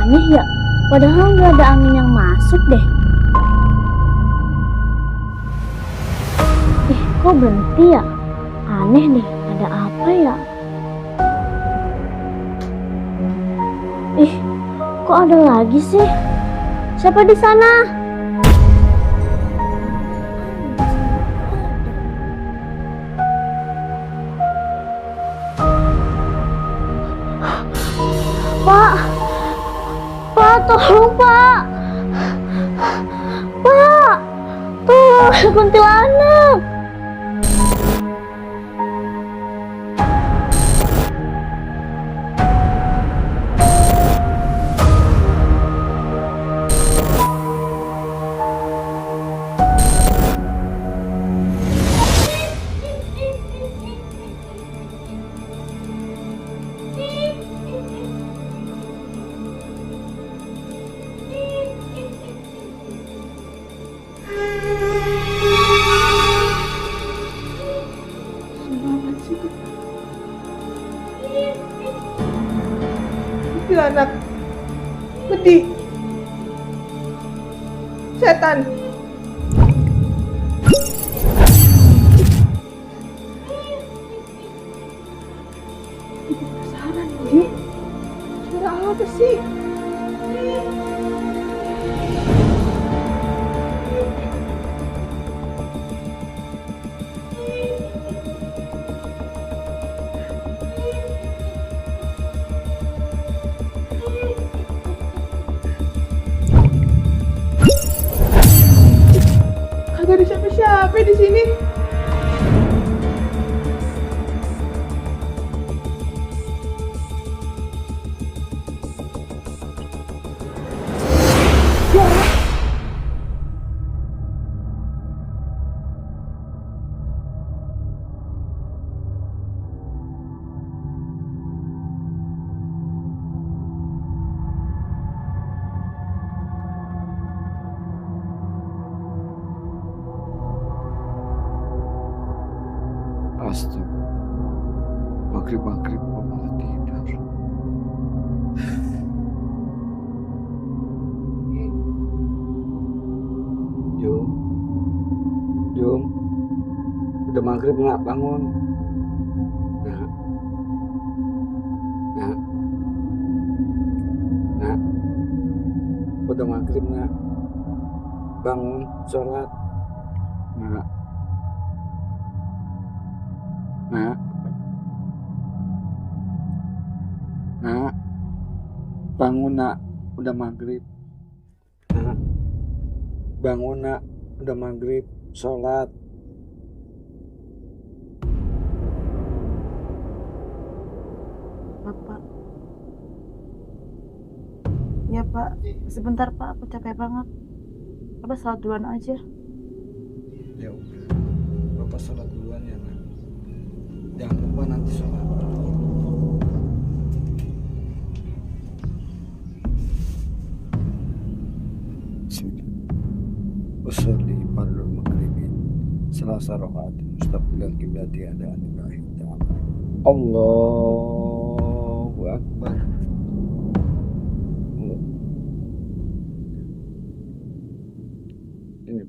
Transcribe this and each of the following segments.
aneh ya? Padahal nggak ada angin yang masuk deh. Kok berhenti ya? Aneh deh, ada apa ya? Kok ada lagi sih? Siapa di sana? Pak, Pak, tolong Pak, Pak, tolong ada kuntilanak. Kuntilanak, pedih, setan. Penasaran nih, suara apa sih? Kagak ada siapa-siapa di sini. Astaga, maghrib kok malah tidur. Jum, udah maghrib nak, bangun. Nak, udah maghrib nak, bangun, sholat. Nak, bangun nak, udah maghrib. Nak, bangun nak, udah maghrib, sholat. Bapak. Ya Pak, sebentar Pak, aku capek banget. Bapak sholat duluan aja. Ya udah, Bapak sholat duluan ya nak. Jangan lupa nanti sholat. Usolli fardul maghribi selasa rakaat mustaqbilan qiblati ada anillahi ta'ala. Allahu akbar. Ini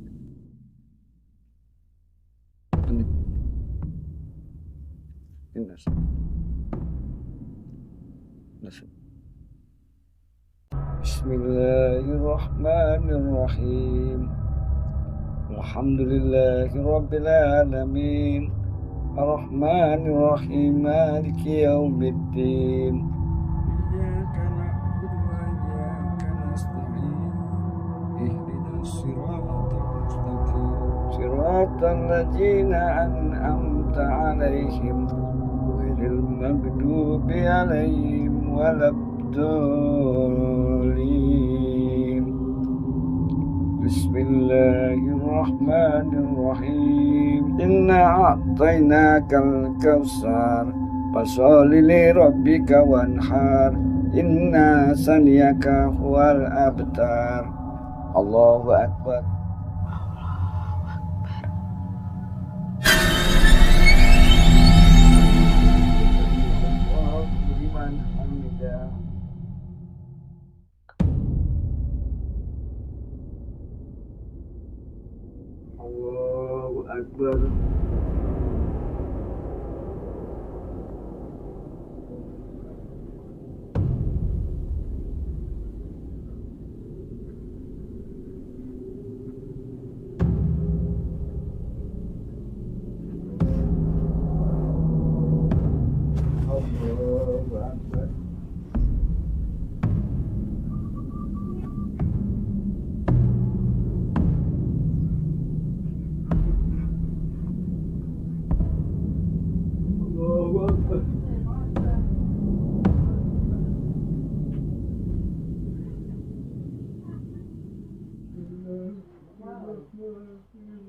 Bismillahirrahmanirrahim. Alhamdulillahi rabbil alamin. Ar-Rahmanir-Rahim. Maliki yaumiddin. Iyyaka na'budu wa iyyaka nasta'in. Ihdinas siratal mustaqim. Siratal ladzina an'amta 'alaihim ghairil maghdubi 'alaihim waladdallin. Bismillahirrahmanirrahim. Inna a'tainakal kautsar fasholli li rabbika wanhar. Inna saniyaka huwal abtar. Allahu akbar. Allahu Akbar. Allahu Akbar. Allahu Akbar.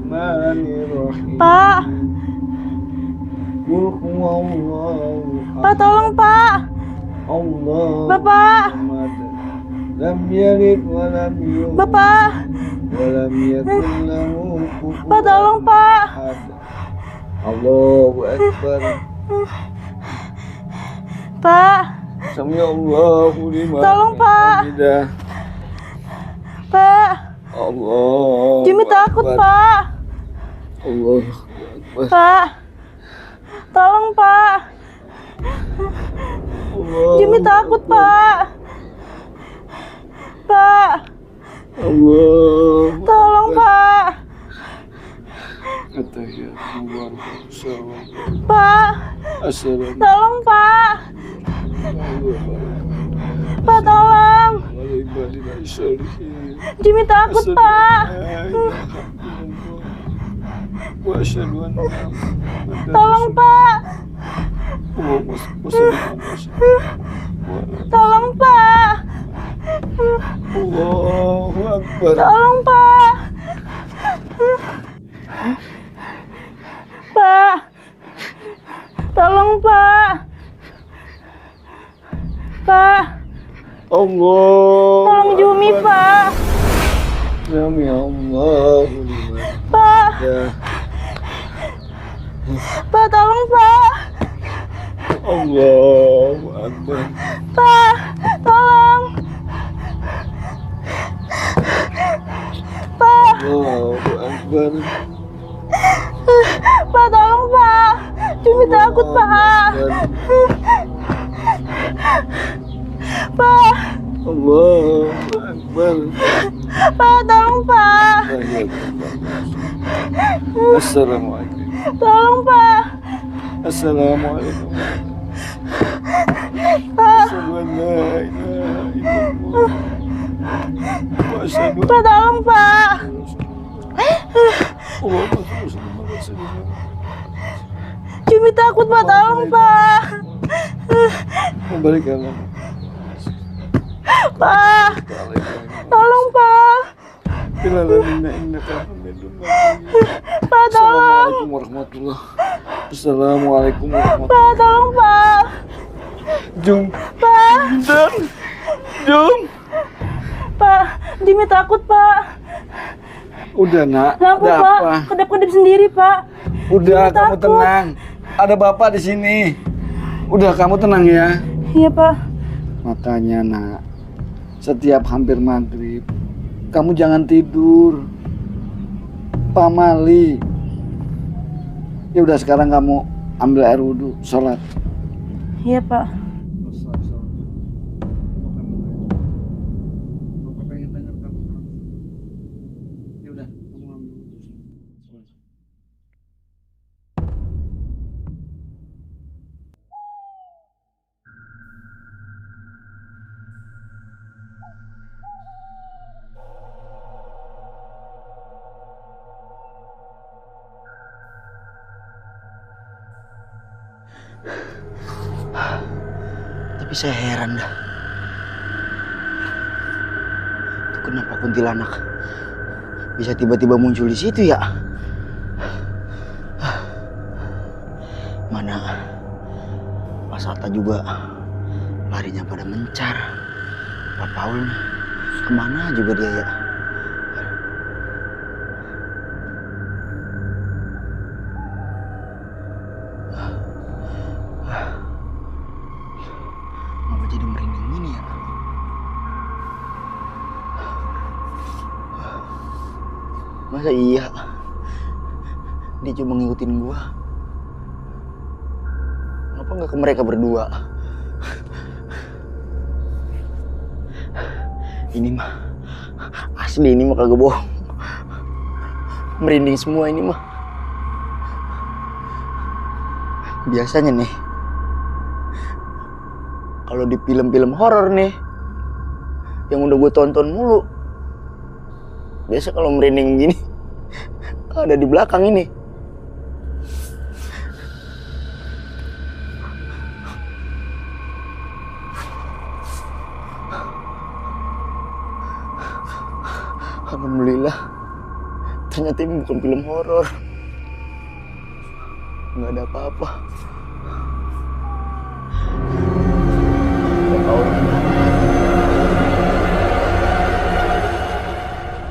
Bismillahirrahmanirrahim. Pak, Qul huwallahu Pak tolong Pak. Allahu Bapak. Samad. Lam yalid wa lam yulad Bapak, wa lam yakul lahu kufuwan Pak tolong Pak. ahad. Allahu Akbar. Pak, Sami Allahu liman Tolong, Pak. hamidah. Pak. Allahu Jimmy takut Akbar. Pak. Allahu Akbar. Pak, tolong Pak. Allahu Jimmy takut Akbar. Pak. Pak, Allahu tolong Akbar. Pak. At-tahiyyatu warahmatullahi Pak, Assalamualaikum tolong Pak. warahmatullahi Pak tolong. wabarakatuh. Jimmy takut Pak. Wa asyhadu anna Muhammadan Tolong Pak. Tolong Pak. Allahu Akbar. Tolong Pak. Pak. Tolong Pak. Pak. Allah. Tolong Jumi Pak. Sami Allahu liman Pak. hamidah. Pak tolong Pak. Allahu Akbar. Pak. Tolong. Pak. Allahu Akbar. Pak tolong Pak. Jumi takut Pak. Pak. Allahu Akbar. Pak tolong Pak. Assalamualaikum. Tolong Pak. Assalamualaikum. Pak. Asyhadu an la ilaha illallah. Wa asyhadu Pak tolong Pak. Jumi takut Pak. Tolong Pak. Memberikanlah Pak. Tolong Pak. Bilalina innaka hamidun majid. Pak tolong. Assalamualaikum warahmatullah. Assalamualaikum warahmatullah. Pak tolong Pak. Jum. Pak. Dan Jum. Pak. Jumi takut Pak. Udah nak, Lampu ada Pak. apa? Kedap-kedip sendiri Pak. Udah Jumi kamu takut. tenang. Ada bapak di sini. Udah kamu tenang ya. Iya Pak. Makanya nak, setiap hampir maghrib, kamu jangan tidur. Pamali. Ya udah sekarang kamu ambil air wudhu, sholat. Iya Pak. Tapi saya heran dah. Itu kenapa kuntilanak bisa tiba-tiba muncul di situ ya? Mana Pak Sata juga larinya pada mencar. Pak Paul kemana juga dia ya? Ngapa jadi merinding gini ya? Masa iya dia cuma ngikutin gua? Kenapa nggak ke mereka berdua? Ini mah asli, ini mah kagak bohong. Merinding semua ini mah. Biasanya nih kalau di film-film horor nih yang udah gue tonton mulu, biasa kalau merinding gini ada di belakang ini. Alhamdulillah, ternyata ini bukan film horor. Nggak ada apa-apa.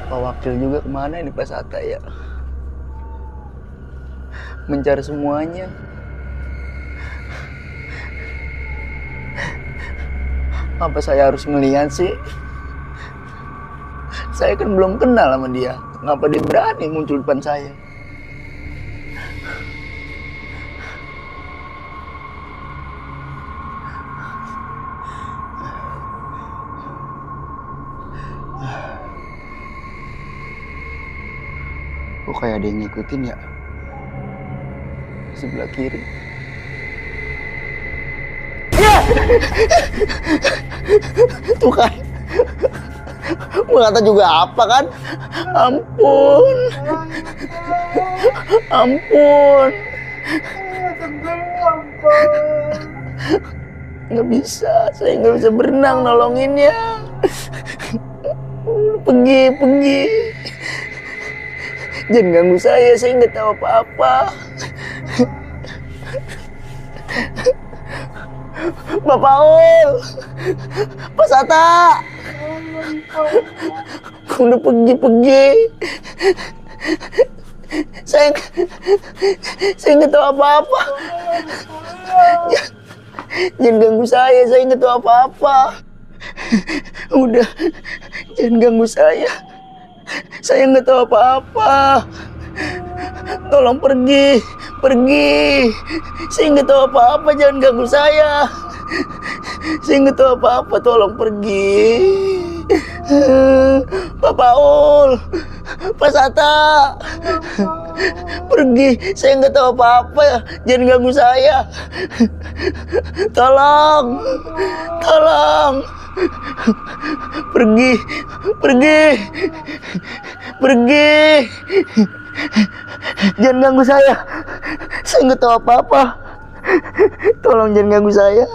Pak Wakil juga kemana ini Pak Sata ya? Mencari semuanya. Apa saya harus ngelihat sih? Saya kan belum kenal sama dia. Ngapa dia berani muncul depan saya? Kok kayak ada yang ngikutin ya? Sebelah kiri. Ya! Tuh kan. Gua kata juga apa kan? Ampun. Ampun. Nggak bisa, saya nggak bisa berenang nolonginnya. Pergi. Jangan ganggu saya nggak tahu apa-apa. Pak Paul, Pak Sata, udah pergi. Saya nggak tahu apa-apa. Jangan ganggu saya nggak tahu apa-apa. Udah, jangan ganggu saya nggak tahu apa-apa. Tolong pergi. Saya nggak tahu apa-apa, jangan ganggu saya. Saya nggak tahu apa-apa, tolong pergi. Pak Paul, Pak Sata, pergi. Saya nggak tahu apa-apa, jangan ganggu saya. Tolong. Pergi. Jangan ganggu saya nggak tahu apa-apa. Tolong jangan ganggu saya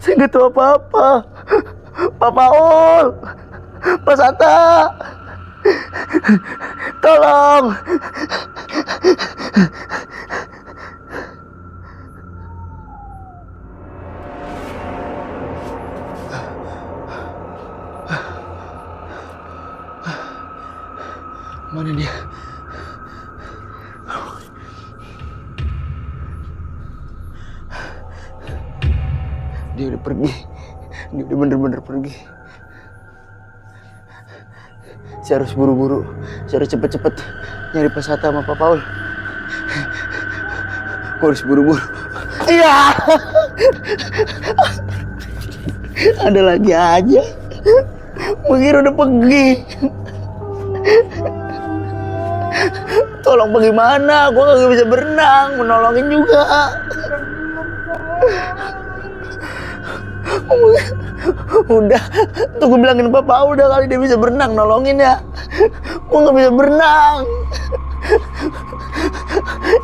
nggak tahu apa-apa. Pak Paul, Pak Sata, tolong. Mana dia? Dia udah pergi. Dia udah bener-bener pergi. Saya harus buru-buru. Saya harus cepet-cepet nyari Pak Sata sama Pak Paul. Gua harus buru-buru. Iya. Ada lagi aja. Mengira udah pergi. Tolong bagaimana? Gue gak bisa berenang, menolongin juga. Udah, tuh gue bilangin Papa udah kali dia bisa berenang, nolongin ya. Gue gak bisa berenang.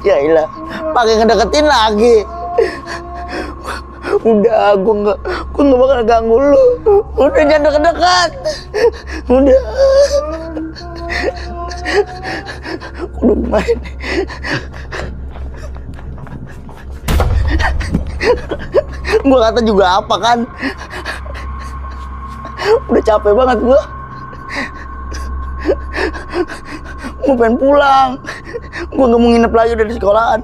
Ya ilah, pakai ngedeketin lagi. Udah, gua nggak bakal ganggu lu. Udah jangan deket-deket. Udah. Udah main. Gua kata juga apa kan? Udah capek banget gua. Gua pengen pulang. Gua nggak mau nginep lagi udah di sekolahan.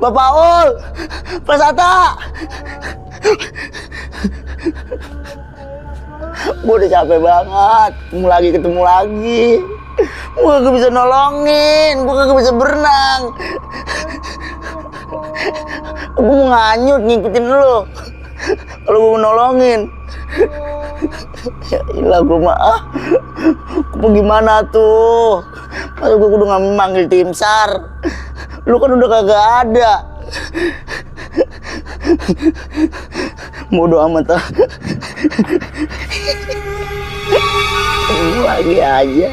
Bapak Ul, Pak Sata. Gua udah capek banget. Ketemu lagi. Gua gak bisa nolongin. Gua gak bisa berenang. Gua mau nganyut ngikutin lu. Kalau gua mau nolongin. Ya ilah gua mah. Gua gimana tuh? Masa gua kudu nggak manggil tim SAR. Lu kan udah kagak ada. Bodoh amat ah. Lagi aja.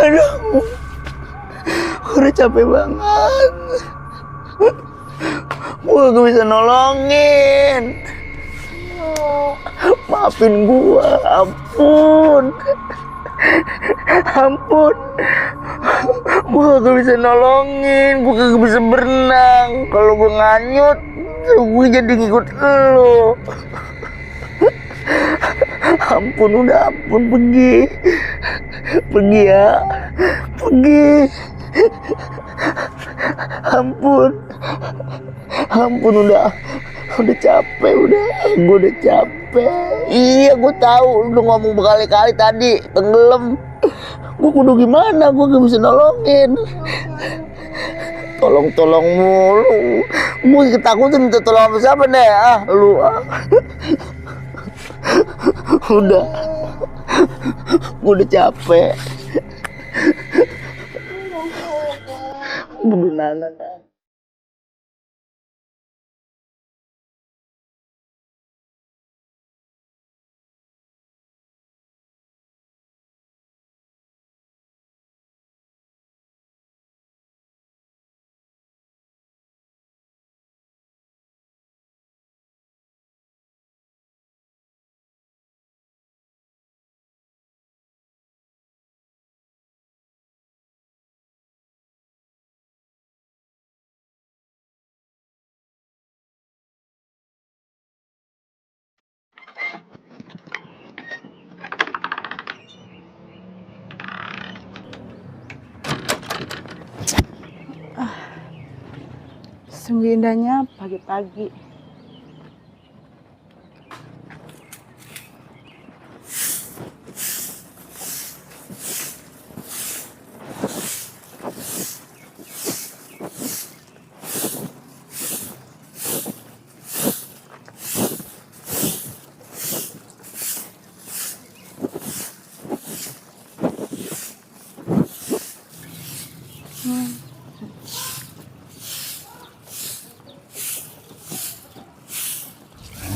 Aduh, udah capek banget. Gua gak bisa nolongin. Maafin gua, ampun. Ampun. Gua gak bisa nolongin, gua gak bisa berenang. Kalau gua nganyut, gua jadi ngikut elu. Ampun, udah ampun, pergi ya, pergi. Ampun udah capek, gua udah capek. Iya gua tahu, lu ngomong berkali-kali tadi tenggelam. Gua kudu gimana, gua gak bisa nolongin. Tolong mulu. Gua ketakutan minta tolong sama siapa nih? Lu udah. Gua udah capek. Bunuh Nana. Sungguh indahnya pagi-pagi.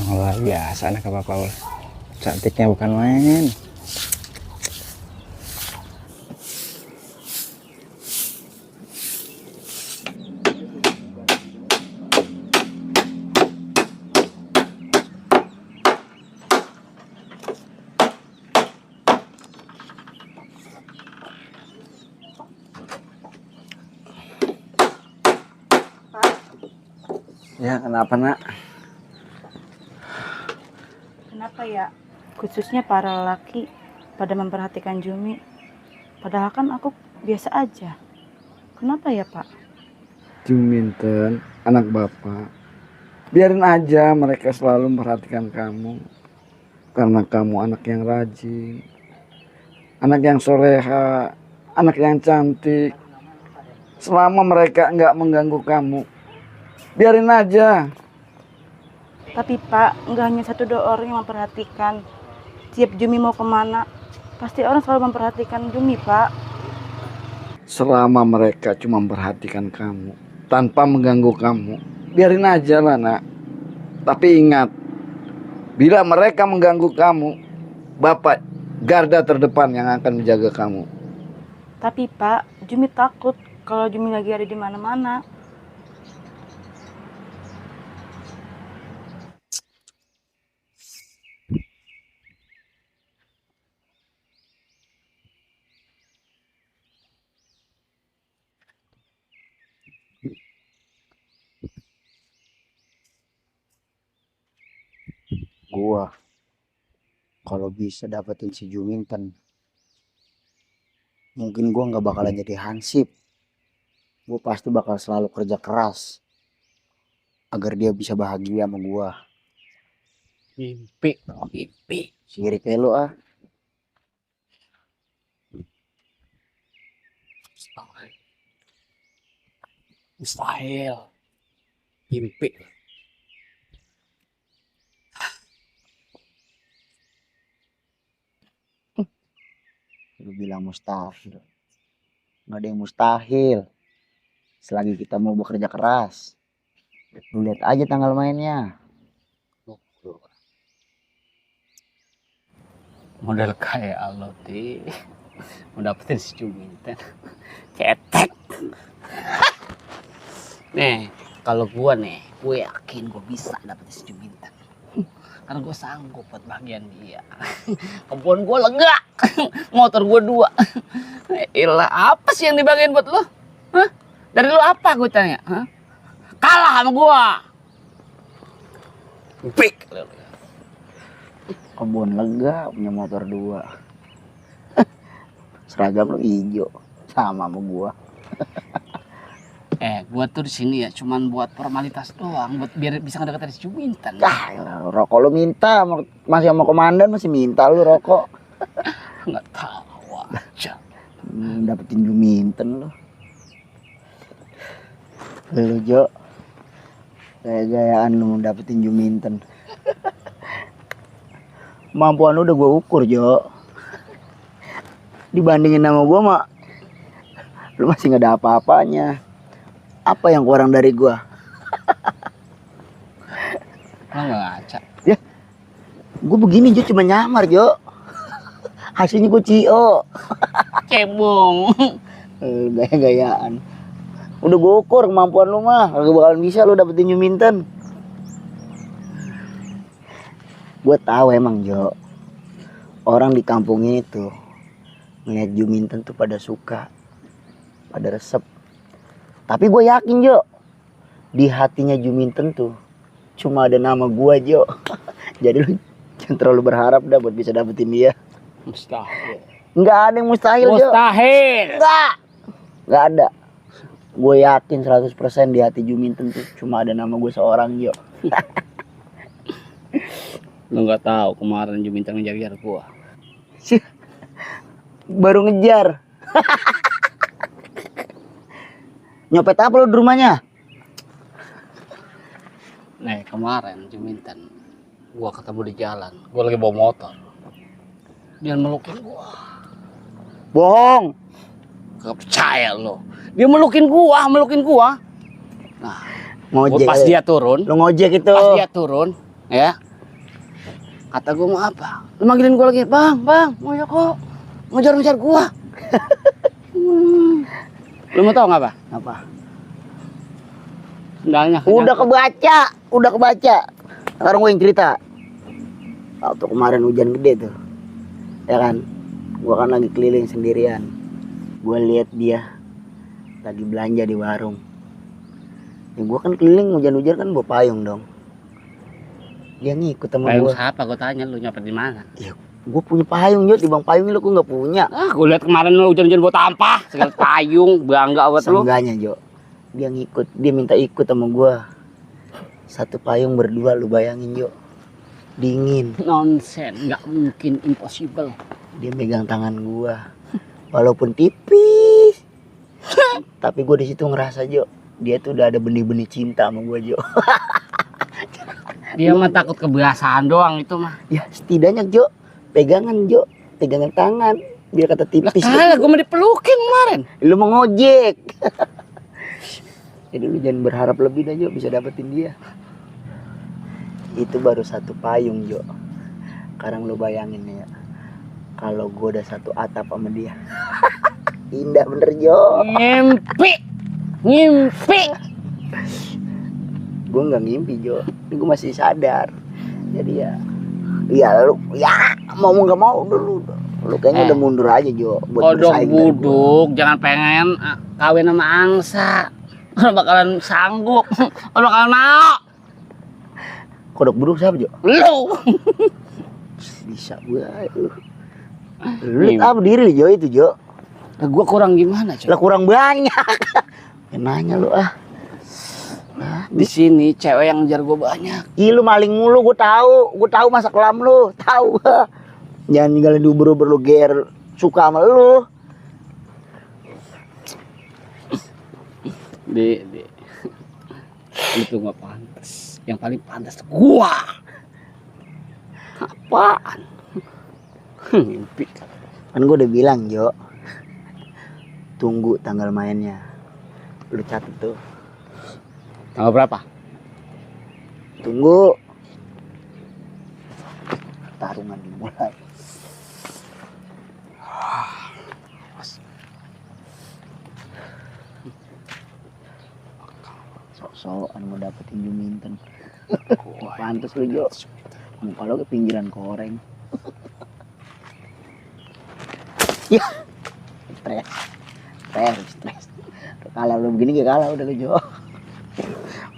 Luar biasa anak Pak Paul. Cantiknya bukan main. Ya, kenapa nak? Kenapa ya? Khususnya para lelaki pada memperhatikan Jumi. Padahal kan aku biasa aja. Kenapa ya Pak? Juminten, anak bapak. Biarin aja mereka selalu memperhatikan kamu. Karena kamu anak yang rajin. Anak yang soleha. Anak yang cantik. Selama mereka nggak mengganggu kamu, biarin aja. Tapi Pak, nggak hanya 1-2 orang yang memperhatikan. Tiap Jumi mau kemana, pasti orang selalu memperhatikan Jumi, Pak. Selama mereka cuma memperhatikan kamu tanpa mengganggu kamu, biarin aja lah nak. Tapi ingat, bila mereka mengganggu kamu, bapak garda terdepan yang akan menjaga kamu. Tapi Pak, Jumi takut kalau Jumi lagi ada di mana-mana. Kalau bisa dapetin si Juminten, mungkin gue nggak bakalan jadi hansip. Gue pasti bakal selalu kerja keras agar dia bisa bahagia sama gue. Mimpi, mimpi. Sirik kayak lu ah. Mustahil. Mimpi. Lu bilang mustahil. Nggak ada yang mustahil. Selagi kita mau bekerja keras. Lu lihat aja tanggal mainnya. Model kayak lo ti. Mau dapetin si Juminten. Cetek. Nih, kalau gue yakin gue bisa dapetin si Juminten. Karena gue sanggup buat bagian dia. Kebun gue lega. Motor gue 2. Ilah, apa sih yang dibagiin buat lo? Hah? Dari lo apa gue tanya? Hah? Kalah sama gue. Pik. Kebun lega punya motor 2. Seragam lu hijau sama gua. Gua tuh di sini ya cuman buat formalitas doang, buat biar bisa ngedeketin si Juminten. Rokok lu minta, masih sama komandan masih minta lu rokok. Nggak tahu aja. Dapetin Juminten lu. Lu Jo, gaya-gayaan lu dapetin Juminten. Kemampuan lu udah gua ukur Jo. Dibandingin sama gua mah, lu masih nggak ada apa-apanya. Apa yang kurang dari gua? Lo nggak ngaca. Ya, gua begini Jo cuma nyamar Jo. Hasilnya gua cio. Cebong. Gaya-gayaan. Udah gua ukur kemampuan lu mah, gak bakalan bisa lu dapetin Juminten. Gua tahu emang Jo, orang di kampung ini tuh ngeliat Juminten tuh pada suka, pada resep. Tapi gue yakin Jo, di hatinya Juminten tuh cuma ada nama gue Jo. Jadi lu jangan terlalu berharap dah buat bisa dapetin dia. Mustahil. Nggak ada yang mustahil Jo. Mustahil. Nggak ada. Gue yakin 100% di hati Juminten tuh cuma ada nama gue seorang Jo. Lo nggak tahu kemarin Juminten ngejar-ngejar gua. Baru ngejar. Nyopet apa lu di rumahnya? Nih kemarin Juminten gua ketemu di jalan, gua lagi bawa motor. Dia melukin gua. Bohong. Gak percaya lo. Dia melukin gua. Nah, Ngojek. pas dia turun, Lu ngojek itu. pas dia turun, ya. Kata gua mau apa? Lu manggilin gua lagi, bang, mau ya kok ngejar-ngejar gua. Lu mau tau nggak apa? Apa? Sendalnya. Udah kebaca. Sekarang gue yang cerita. Waktu kemarin hujan gede tuh, ya kan? Gua kan lagi keliling sendirian. Gue lihat dia lagi belanja di warung. Ya gua kan keliling hujan-hujan kan bawa payung dong. Dia ngikut sama Payung gue. siapa? Gua tanya lu nyopet di mana? Ya, gue punya payung Jo, timbang payung lu nggak punya. Ah, gua lihat kemarin lu hujan-hujan buat tampah, segala payung, bangga buat lu. Seenggaknya Jo, dia ngikut, dia minta ikut sama gue. Satu payung berdua, lu bayangin Jo, dingin. Nonsen, nggak mungkin, impossible. Dia megang tangan gue, walaupun tipis, tapi gue di situ ngerasa Jo, dia tuh udah ada benih-benih cinta sama gue Jo. Dia mah takut kebiasaan doang itu mah. Ya setidaknya Jo, pegangan tangan, biar kata tipis. Lah gua mau dipelukin kemarin. Lu mau ngojek. Jadi lu jangan berharap lebih dah Jo bisa dapetin dia. Itu baru satu payung Jo. Sekarang lu bayangin ya, kalau gue udah satu atap sama dia. Indah bener Jo. Ngimpi. Gue nggak ngimpi Jo, ini gue masih sadar. Jadi ya lu ya mau nggak mau dulu. Lu kayaknya udah mundur aja Jo buat Kodok bersaing dengan buduk, jangan pengen kawin sama angsa. Lo bakalan sanggup, lo bakalan mau. gua. Kodok buduk siapa Jo? Lu. bisa gue. Lu apa diri Jo itu Jo? Lah gua kurang gimana, Cok? Lah kurang banyak. Ya nanya lu ah. Di sini cewek yang ngejar gua banyak. Ih lu maling mulu, gue tahu masa kelam lu, tahu. Jangan ninggalin di uber-uber lu ger suka sama lu. Dek. Itu nggak pantas. Yang paling pantas gua. Apaan? Mimpi. Kan gue udah bilang Jo, tunggu tanggal mainnya. Lu catat tuh. Tanggal berapa? Tunggu. Tarungan dimulai. Sok-sokan mau dapetin Juminten. Pantes lu Jo. Muka lo ke pinggiran koreng. Ya. Stres. Kalah lu begini gak kalah udah lu Jo.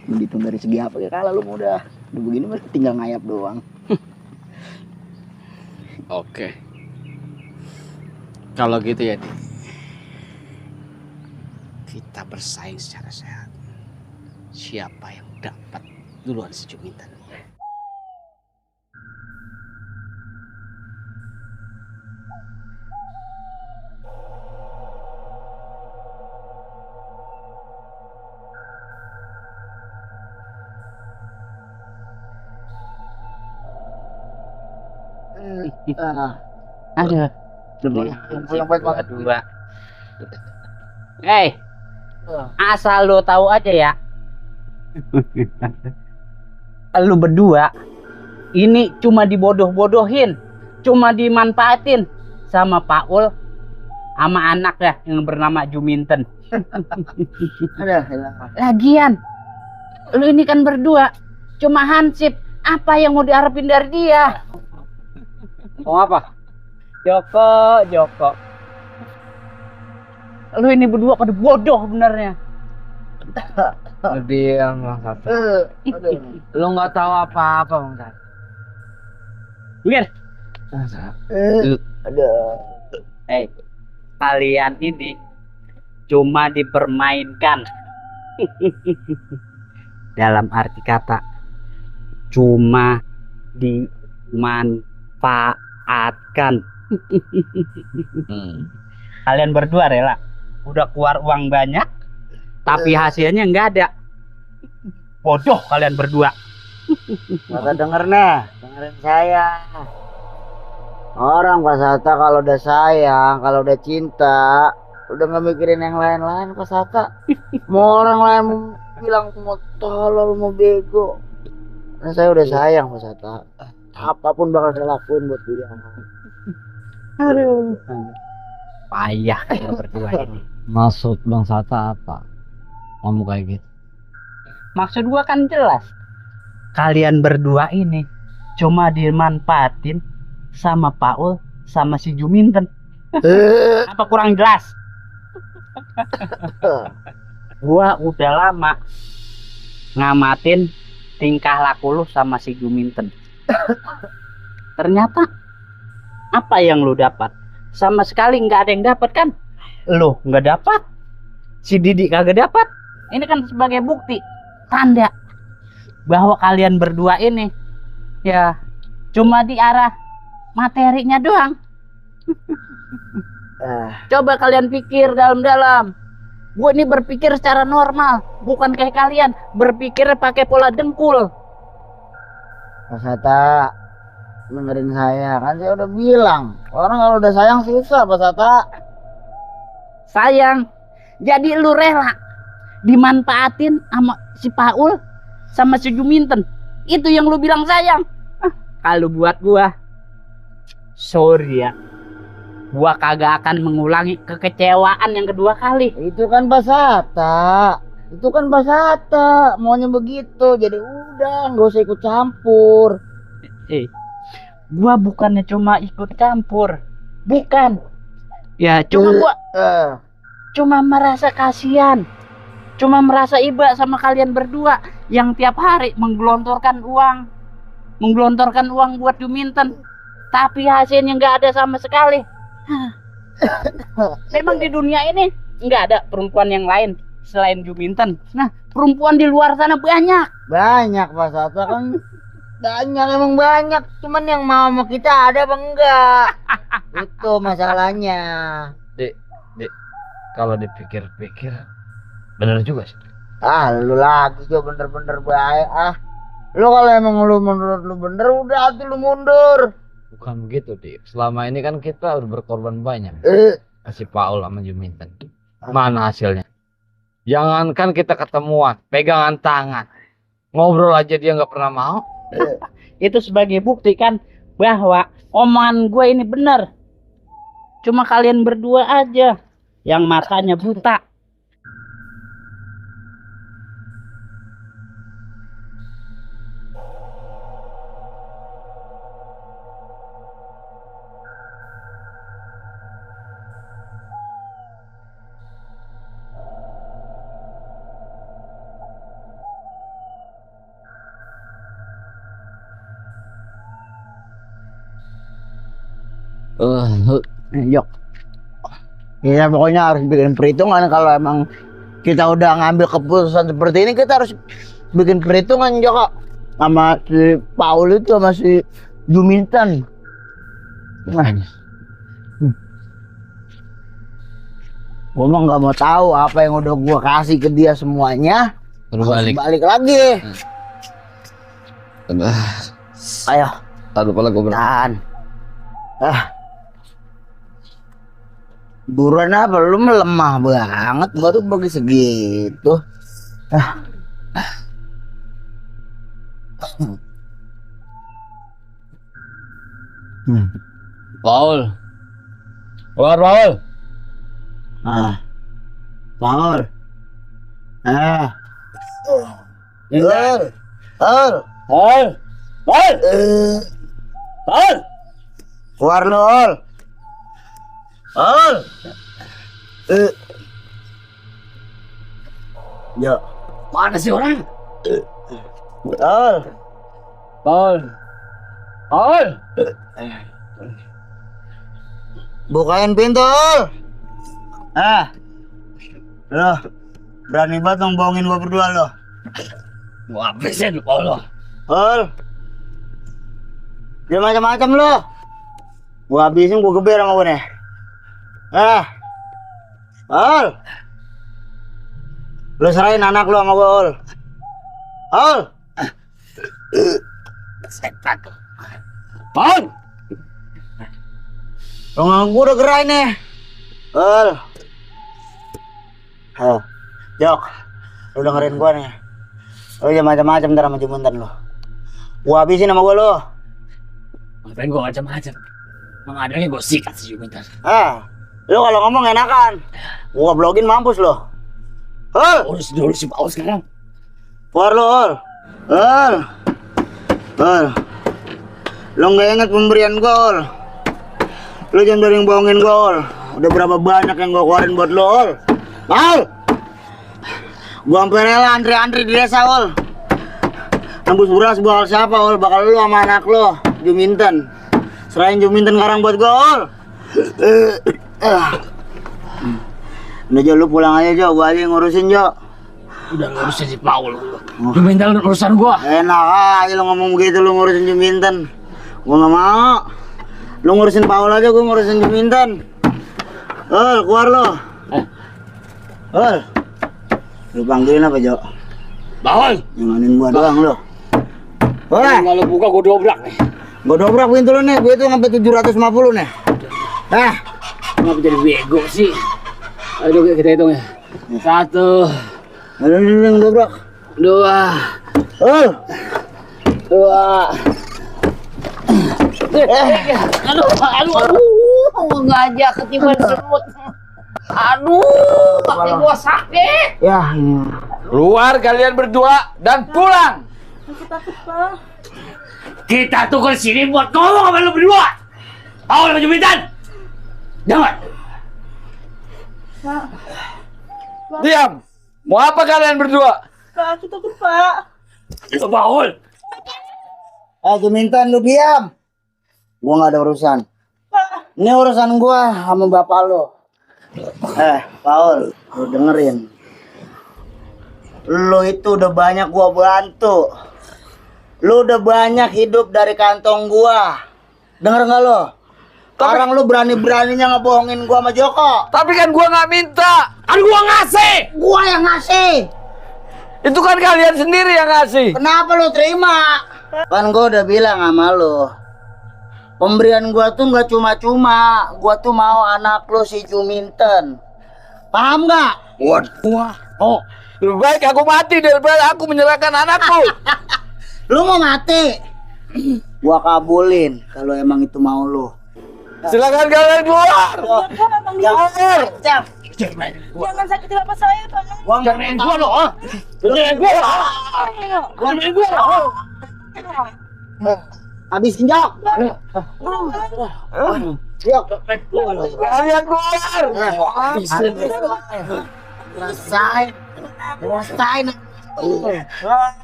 Dihitung dari segi apa ya kalah lu udah begini mah tinggal ngayap doang. Oke. Kalau gitu ya, Dik. Kita bersaing secara sehat. Siapa yang dapat duluan si Juminten? Ada. Yang baik banget dua. Asal lo tahu aja ya. Lu berdua ini cuma dibodoh-bodohin, cuma dimanfaatin sama Paul sama anaknya yang bernama Juminten. Lagian lu ini kan berdua cuma hansip, apa yang mau diharapin dari dia? Mau apa? Joko. Lu ini berdua pada bodoh benernya. Diam Bang Sata. Lu nggak tahu apa-apa Bang Sata. Mir. Ada. Kalian ini cuma dipermainkan. Dalam arti kata cuma dimanfaatkan. Kalian berdua rela udah keluar uang banyak tapi hasilnya nggak ada. Bodoh kalian berdua. Maka dengerin saya. Orang Pak Sata kalau udah sayang, kalau udah cinta, udah nggak mikirin yang lain-lain Pak Sata. Mau orang lain bilang mau tolol, mau bego, nah, saya udah sayang Pak Sata. Apapun bakal saya lakuin buat dia. Aduh, payah kalian berdua ini. Maksud Bang Sata apa? Ngomong kayak gitu. Maksud gua kan jelas. Kalian berdua ini cuma dimanfaatin sama Paul sama si Juminten. Apa kurang jelas? Gua udah lama ngamatin tingkah laku lu sama si Juminten. Ternyata apa yang lu dapat? Sama sekali nggak ada yang dapat kan? Lu nggak dapat, si Didi kagak dapat. Ini kan sebagai bukti, tanda bahwa kalian berdua ini ya cuma di arah materinya doang. Coba kalian pikir dalam-dalam. Gue ini berpikir secara normal, bukan kayak kalian berpikir pakai pola dengkul. Pak Sata, dengerin saya, kan saya udah bilang, orang kalau udah sayang susah Pak Sata. Sayang, jadi lu rela dimanfaatin sama si Paul sama si Juminten. Itu yang lu bilang sayang. Kalau buat gua, sorry ya, gua kagak akan mengulangi kekecewaan yang kedua kali. Itu kan Pak Sata, maunya begitu, jadi udah nggak usah ikut campur. Gua bukannya cuma ikut campur, bukan. Ya cuma gua cuma merasa kasihan, cuma merasa iba sama kalian berdua yang tiap hari menggelontorkan uang buat Juminten. tapi hasilnya nggak ada sama sekali. Memang di dunia ini nggak ada perempuan yang lain selain Juminten. Nah, perempuan di luar sana banyak. Banyak Pak Sato kan. Banyak, emang banyak. Cuman yang mau sama kita ada apa enggak? Itu masalahnya. Dek, kalau dipikir-pikir bener juga sih. Ah, lu lagi juga bener-bener baik. Ah, lu kalau emang lu menurut lu bener, udah tuh lu mundur. Bukan begitu, Dik. Selama ini kan kita udah berkorban banyak. Kasih Paul sama Juminten. Mana hasilnya? Jangankan kita ketemuan, pegangan tangan, ngobrol aja dia nggak pernah mau. Itu sebagai bukti kan bahwa omongan gue ini benar. Cuma kalian berdua aja yang matanya buta. Yok. Ya pokoknya harus bikin perhitungan kalau emang kita udah ngambil keputusan seperti ini, kita harus bikin perhitungan Joko. Sama si Paul itu sama si Juminten. Gua mah nggak mau tahu apa yang udah gua kasih ke dia semuanya. Balik lagi. Ayo. Taruh kepala gue Tahan. Buruan apa? Lu melemah banget, baru bagi segitu. Paul. Keluar, Paul. Paul. Paul. Keluar lu, Ol. Ya. Mana sih orang? Paul. Bukain pintu, Ol. Lo berani banget dong bohongin gua berdua lo. Gua habisin lu, Paul. Dia macam-macam lo. Gua habisin, gua geber sama gua nih. Lo serahin anak lo sama gua, Setan. Paul. Lo nggak gua udah gerai nih. Jok, lo dengerin gua nih. Lo jangan macam-macam ntar sama Juminten lo. Gua habisin sama gua lo. Ngapain gua macam-macam? Mengadanya gua sikat si Juminten. Lo kalau ngomong enakan. Gua blogin mampus lo. Urus dulu si Paul sekarang. Keluar lo, Lo nggak inget pemberian gol. Lo jangan dari yang bohongin gol. Udah berapa banyak yang gua keluarin buat lo, Gua sampai rela antri-antri di desa, Nembus beras bakal siapa, Bakal lo sama anak lo, Juminten. Serahin Juminten sekarang buat gua, Udah Jo, lu pulang aja Jo, gua aja yang ngurusin Jo. Udah ngurusin si Paul. Juminten urusan gua. Enak aja lu ngomong begitu, lu ngurusin Juminten. Gua nggak mau. Lu ngurusin Paul aja, gua ngurusin Juminten. Keluar lo. Lu panggilin apa Jo? Paul. Janganin gua doang lo. Kalau buka gua dobrak nih. Gua dobrak pintu lu nih, gua itu sampai 750 nih. Kenapa jadi bego sih? Ayo kita hitung ya. 1, Aduh, yang dobrak. 2, 2. Aduh, ngajak ketiban semut. Aduh, kaki gua sakit. Ya, ini. Keluar kalian berdua dan pulang. Kita tuh ke sini buat ngomong sama lu berdua. Paul sama Juminten. Jangan. Diam. Mau apa kalian berdua? Pak, aku takut, Pak. Itu Paul. Juminten lu diam. Gua nggak ada urusan. Ini urusan gua sama bapak lo. Paul, lu dengerin. Lu itu udah banyak gua bantu. Lu udah banyak hidup dari kantong gua. Denger nggak lo? Sekarang lu berani-beraninya ngebohongin gua sama Joko. Tapi kan gua nggak minta. Kan gua ngasih. Gua yang ngasih. Itu kan kalian sendiri yang ngasih. Kenapa lu terima? Kan gua udah bilang sama lu. Pemberian gua tuh nggak cuma-cuma. Gua tuh mau anak lu si Juminten. Paham nggak? Wah. Oh, lebih baik aku mati daripada aku menyerahkan anakku. Lu mau mati? Gua kabulin kalau emang itu mau lu. Silakan kalian keluar. Jangan. Jangan sakiti bapak saya, tolong. Gua nggak main gua lo. Gua main gua lo. Habisin Jok. Jok. Kalian keluar. Rasain.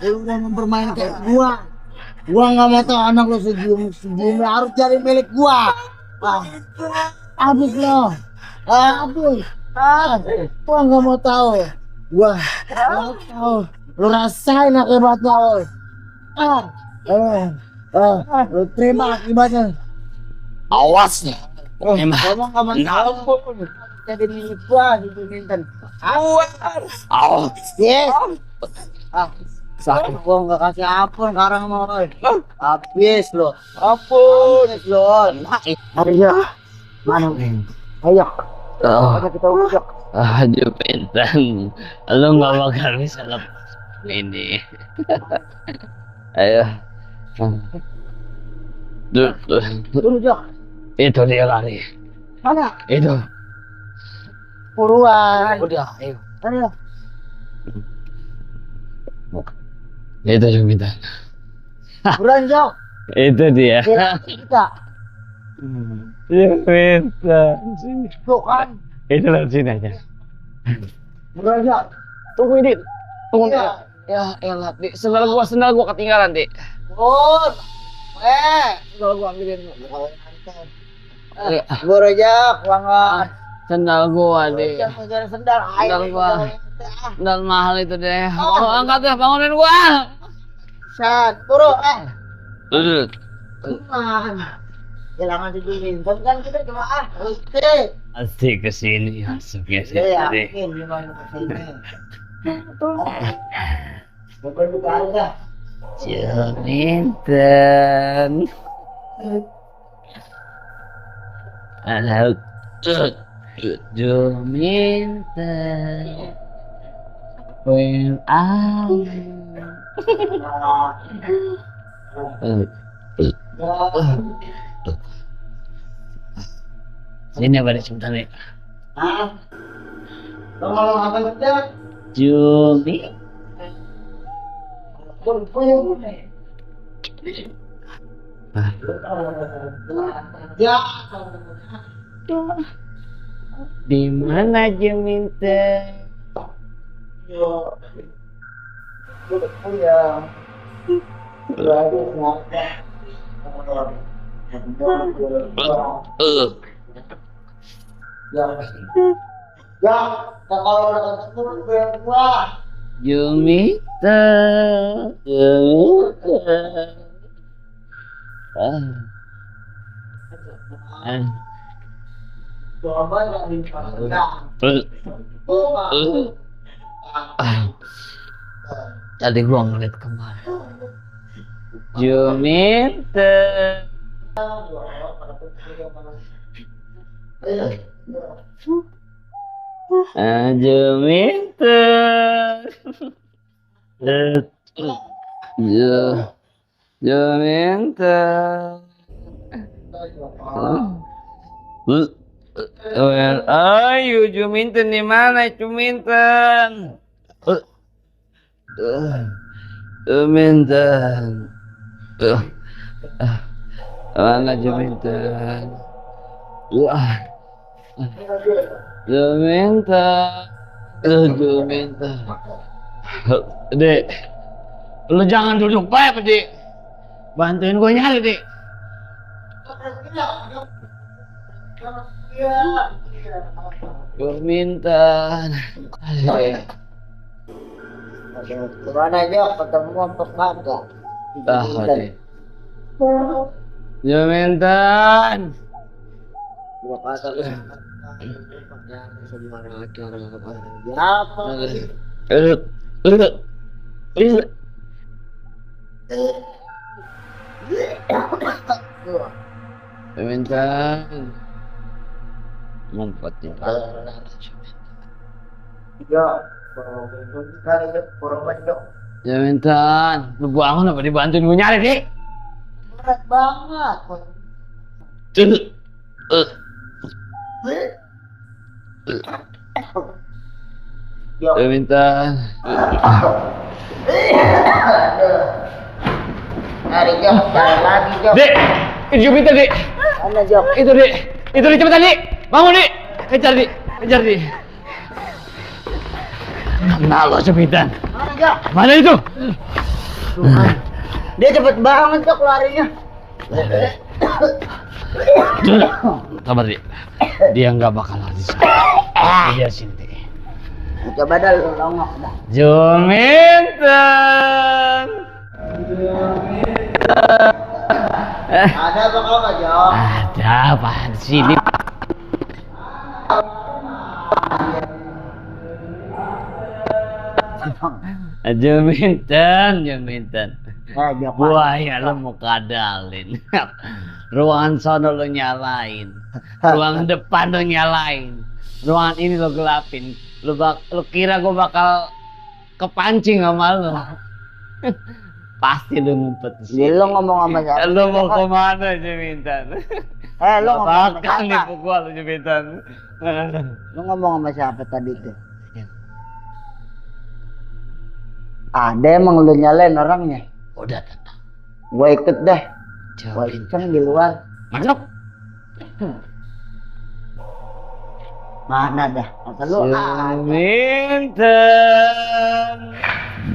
Lu udah mempermainkan gua. Gua nggak mau tahu anak lu sejumlah harus jadi milik gua. Habis lo. Habis. Gua nggak mau tahu. Gua nggak tahu. Lu rasain akibatnya lo. Lu terima akibatnya. Awas nih. Emang. Gua nggak mau tahu. Jadi milik gua di Juminten. Awas. Yes. Sakit gua nggak kasih ampun sekarang mau. Habis lo. Ampun lo. Ayo. Mana? Ayo. Ayo kita ujak. Juminten, lu nggak bakal bisa lepas ini. Ayo. Turun Jak. Itu dia lari. Mana? Itu. Buruan. Udah, ayo. Ayo. Itu Juminten. Buruan Jak. Itu dia. Kita. Juminten. Tuh kan. Itu lewat sini aja. Buruan Jak. Tunggu ini. Tunggu. Iya. Ya elah, Dik. Sendal gua ketinggalan, Dik. Bur. Sendal gua ambilin. Buru Jak. Banget. Sendal gua, Dik. Jangan cari sendal. Sendal gua. Sendal mahal itu deh. Oh, angkat deh, bangunin gua. San. Buru. Duduk. Jangan si Juminten kan kita cuma Oke. Asik kesini, masuknya sih. Saya yakin gimana kesini. Bukan buka aja. Juminten. Anak Juminten. When Sini apa sebentar nih? Tolong apa saja? Jumi. Ya. Di mana Juminten? Ya, kalau udah ketemu biar gua. Juminten. Coba dari pandang. Tadi gua ngeliat kemana? Juminten. Juminten. Juminten. Where are you, Juminten? Di mana Juminten? Juminten. Mana Juminten? Juminten. Juminten. Dek, lu jangan duduk baik, Dek. Bantuin gue nyari, Dek. Juminten. Gimana Jok, ketemu apa kagak? Hadi. Juminten. Gua kata lu. Juminten. Ngumpet nih. Jok, kali Jok, korban Jok. Juminten. Lu bangun apa dibantuin gue nyari nih? Berat banget. Jok. Juminten. Cari Jok, cari lagi Jok. Dik, Juminten Dik. Mana Jok? Itu Dik, cepetan Dik. Bangun Dik. Kejar Dik. Kenal lo Juminten. Mana Jok? Mana itu? Dia cepet banget Jok larinya. Sabar Dik. Dia nggak bakal lari. Iya Sinti. Coba dah lu longok dah. Juminten. Ada apa kagak Jok? Ada apaan sih ini? Juminten. Jok. Buaya lo mau kadalin. Ruangan sono lo nyalain. Ruangan depan lo nyalain. Ruangan ini lo gelapin. Lo kira gue bakal kepancing sama lo. Pasti lo ngumpet di sini. Jadi lo ngomong sama siapa? Lo mau kemana Juminten? Lo ngomong sama Bakal siapa? nipu gua lo Juminten. Lo ngomong sama siapa tadi tuh? Ada emang lu nyalain orangnya? Udah tenang. Gua ikut deh. Gua Juminten. iseng di luar. Masuk. Mana dah? Kata lu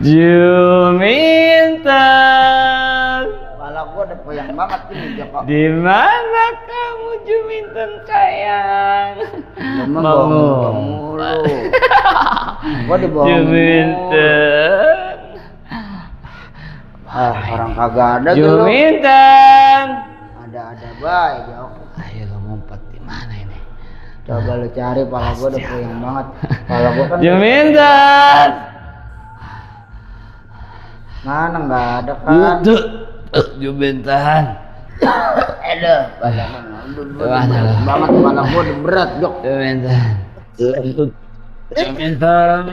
Juminten. Kepala gua udah puyeng banget ini Joko. Di mana kamu Juminten sayang? Emang Bangun. bohong mulu. Gua dibohong. Juminten. Orang kagak ada tuh lu. Juminten. Ada baik Joko. Ayo lo ngumpet di mana ini? Coba lu cari, pala gua udah puyeng banget. Pala gua kan Juminten. mana nggak ada kan? Itu Juminten. Aduh, pala gua banget, pala gua udah berat Jok. Juminten. Juminten.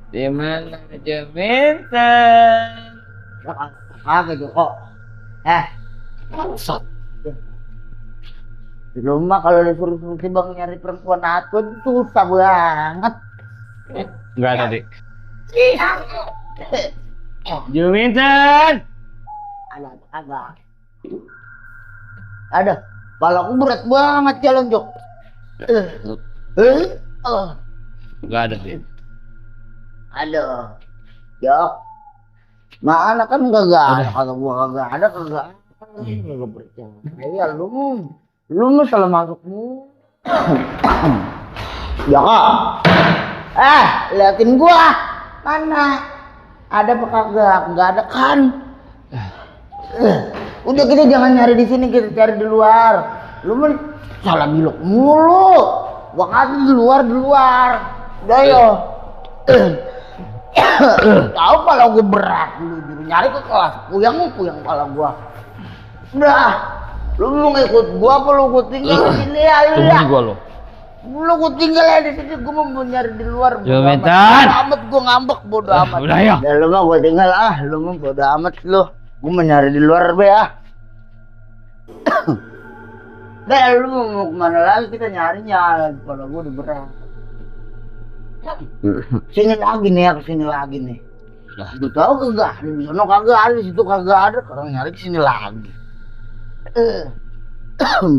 Di mana Juminten? Kagak Joko. Bangsat. Di rumah kalau disuruh si Bang nyari perempuan aku itu susah banget. Enggak ada, Dik. Juminten. Ada kagak? Ada. Pala aku berat banget jalan Jok. Enggak ada, Dik. Aduh. Jok. Mana kan kagak ada, kalau gua kagak ada kagak. Kagak percaya lu mah salah masukmu. Joko. Liatin gua. Mana? Ada apa kagak? Enggak ada kan? Udah kita jangan nyari di sini, kita cari di luar. Lu mah salah bilok mulu. Gua kata di luar. Udah yo. Tahu kalau gue berat lu nyari ke kelas, puyang pala gua. Udah, lu mau ngikut gua apa lu gua tinggal di sini ya lu ya? Tunggu gua lo. Lu gua tinggal ya di sini, gua mau nyari di luar. Juminten. Bodo amat gua ngambek, bodo amat. Udah ya. Ya lu mah gua tinggal lu mah bodo amat lu. Gua mau nyari di luar be lu mau kemana lagi, kita nyarinya, kalau gua udah berat. Sini lagi nih, kesini lagi nih. Gue tahu kagak, di sana kagak ada, di situ kagak ada, orang nyari kesini lagi.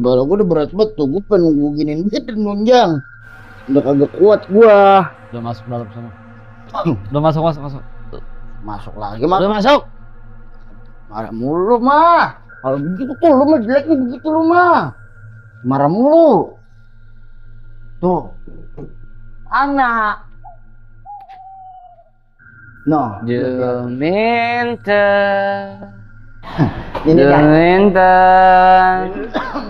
Baru gue udah berat banget tuh, gue pengen gue giniin dan nunjang. Udah kagak kuat gua. Udah masuk dalam sana. Udah masuk. Masuk lagi Udah mah. masuk. Marah mulu mah. Kalau begitu tuh lu mah jeleknya begitu lu mah. Marah mulu. Tuh. Anak. No. Juminten. Ini kan. Juminten.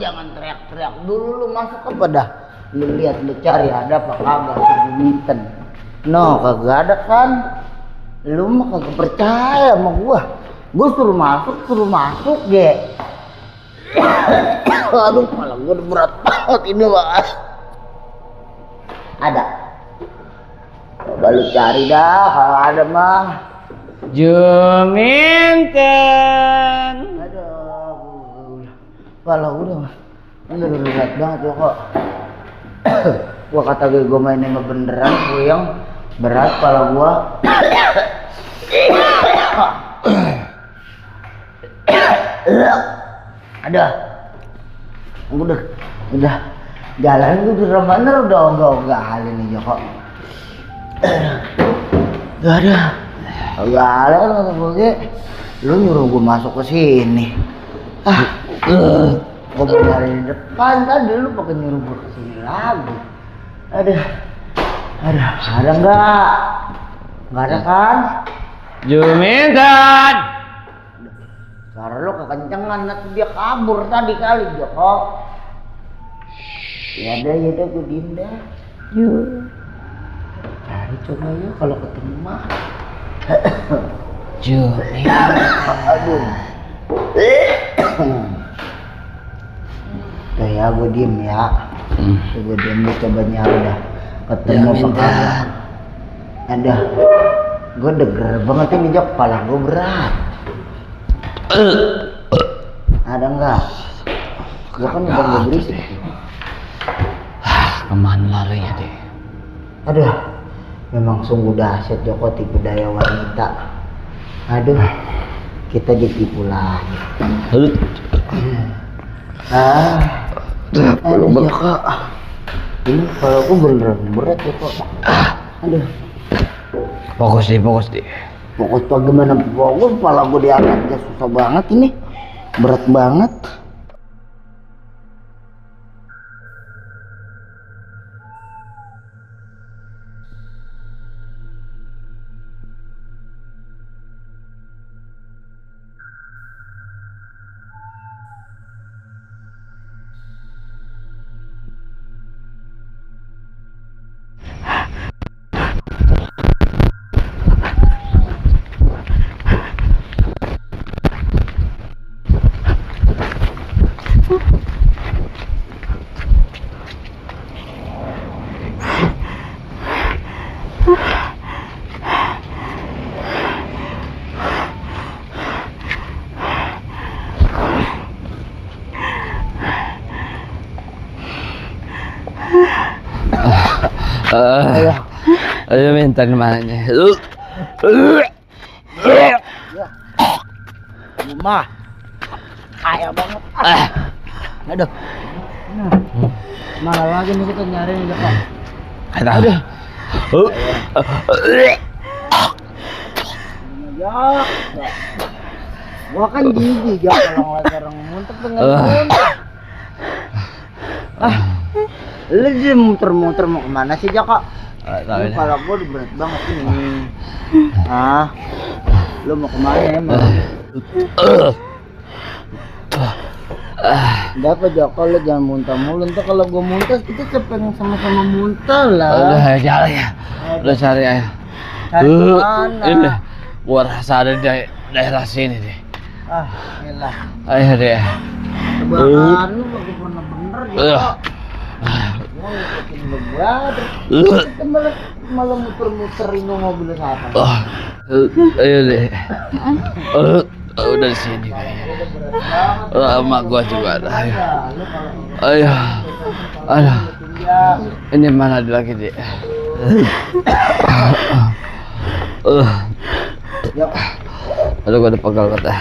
Jangan teriak-teriak dulu lu masuk apa dah. Lu lihat lu cari ada apa kagak Juminten. No, kagak ada kan. Lu mah kagak percaya sama gua. Gua suruh masuk ge. Aduh, kepala gua udah berat banget ini mah. Ada. Coba lu cari dah kalau ada mah. Juminten. Aduh. Kepala gua udah berat banget ya kok. Gua kata gua main sama beneran puyeng berat kepala gua. Ada. Udah jalan gue udah bener udah ogah-ogahan nih Joko. Gak ada. Ogah-ogahan kata gue. Lu nyuruh gue masuk ke sini. Gue dari depan tadi lu pakai nyuruh gue ke sini lagi. Ada enggak? Enggak ada kan? Juminten. Suara lu kekencengan, nanti dia kabur tadi kali Joko. Ya udah gue diem deh. Yuk. Cari coba yuk kalau ketemu mah. Juminten. Aduh. Udah ya gue diem ya. Gue diem nih coba nyari dah. Ketemu apa kagak. Ada. Gue deger banget ini Jok, kepala gue berat. Ada enggak? Gue kan udah gak berisik. Kemana larinya deh? Aduh, memang sungguh dahsyat Joko tipu daya wanita. Aduh, kita ditipu lagi. Aduh Joko. Ini kalau aku beneran berat Joko. Aduh. Fokus deh. Fokus bagaimana fokus? Kepala gue diangkatnya susah banget ini. Berat banget. Ayo minta kemana? Rumah kaya banget. Aduh. Mana lagi nih kita nyari nih Joko. Aduh. Ya. Gua kan jijik ya kalau ngeliat orang muntah pengen muntah. Lu dia muter-muter mau kemana sih Joko? Ini kepala gua udah berat banget ini. Lu mau kemana emang? Udah apa Joko, lu jangan muntah mulu. Ntar kalau gua muntah kita pengen sama-sama muntah lah. Udah cari ya. Udah cari ayo. Cari kemana? Ini gua rasa ada di daerah sini deh. Elah. Ayo deh. Tebakan lu bener-bener Joko. Mau ngikutin lu berada. Kita malah muter-muterin mobil siapa? Ayo deh. Udah di sini kayaknya. Lama gua juga ada. Ayo. Ini mana lagi deh? Aduh gua udah pegal kata.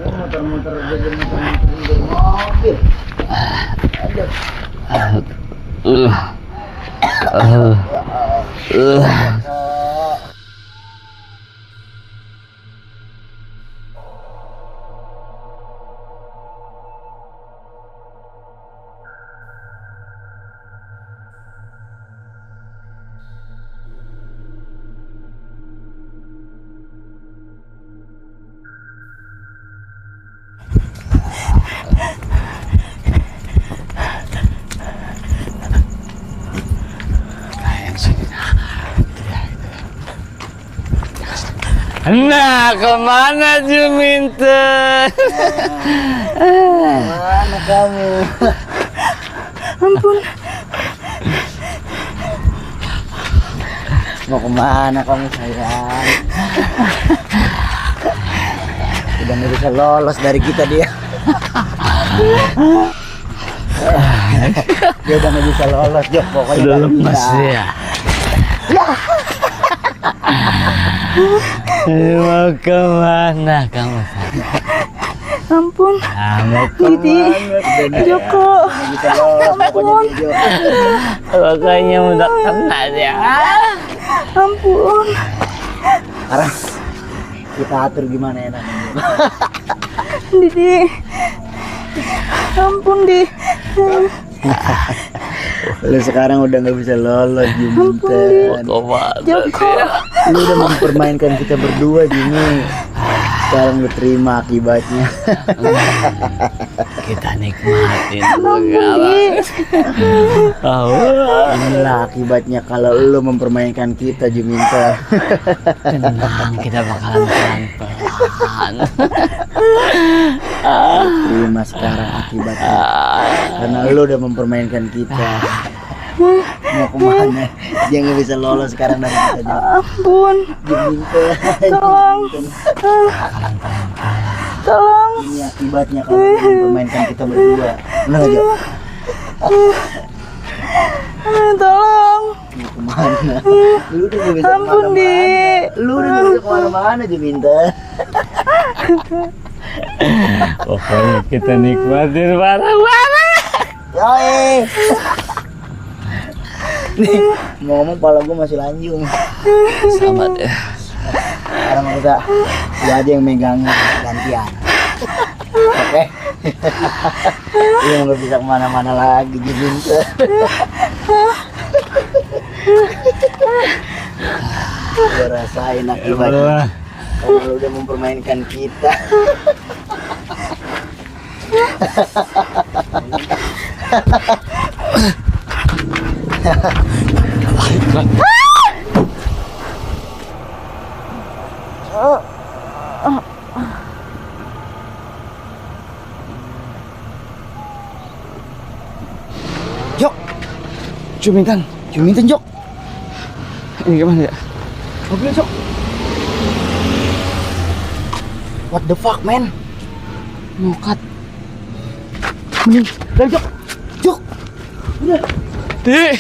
Muter-muter jadi muter-muterin di mobil. Nah, kemana Juminten? Mana kamu? Ampun. Mau kemana kamu sayang? Udah nggak bisa lolos dari kita dia. Dia udah nggak bisa lolos, Jok. Pokoknya Udah dari lemas kita. ya. Mau kemana kamu? Ampun. Mau Didi. Joko. Nggak bisa lolos pokoknya dia, Jok. Pokoknya udah kena ya. Ampun. Sekarang kita atur gimana enaknya, Jok. Didi. Ampun, Di. Lu sekarang udah nggak bisa lolos, Juminten. Joko. Lu udah mempermainkan kita berdua, Jimmy. Sekarang lu terima akibatnya. Kita nikmatin Ampun, Di. Inilah akibatnya kalau lu mempermainkan kita, Juminten. Tenang, kita bakalan pelan-pelan. Terima sekarang akibatnya. Karena lu udah mempermainkan kita. Mau kemana? Dia nggak bisa lolos sekarang dari kita, Jok. Ampun. Juminten. Tolong. Tolong. Ini akibatnya kalau lu mempermainkan kita berdua. Benar nggak, Jok? Tolong. Mau kemana? Lu udah nggak bisa Ampun, Di. kemana-mana. Lu udah nggak bisa kemana-mana, Juminten. Pokoknya kita nikmatin bareng-bareng. Yoi. Nih, mau ngomong pala gue masih lanjung. Selamat ya. Sekarang kita lu aja yang megang gantian. Oke. Lu nggak bisa kemana-mana lagi, Juminten. Gue rasain akibatnya karena lu udah mempermainkan kita. Jok, Juminten, Jok. Ini gimana ya? Mobil, Jok. What the fuck, man? Mokat. Udah, Jok. Jok. Udah. Di.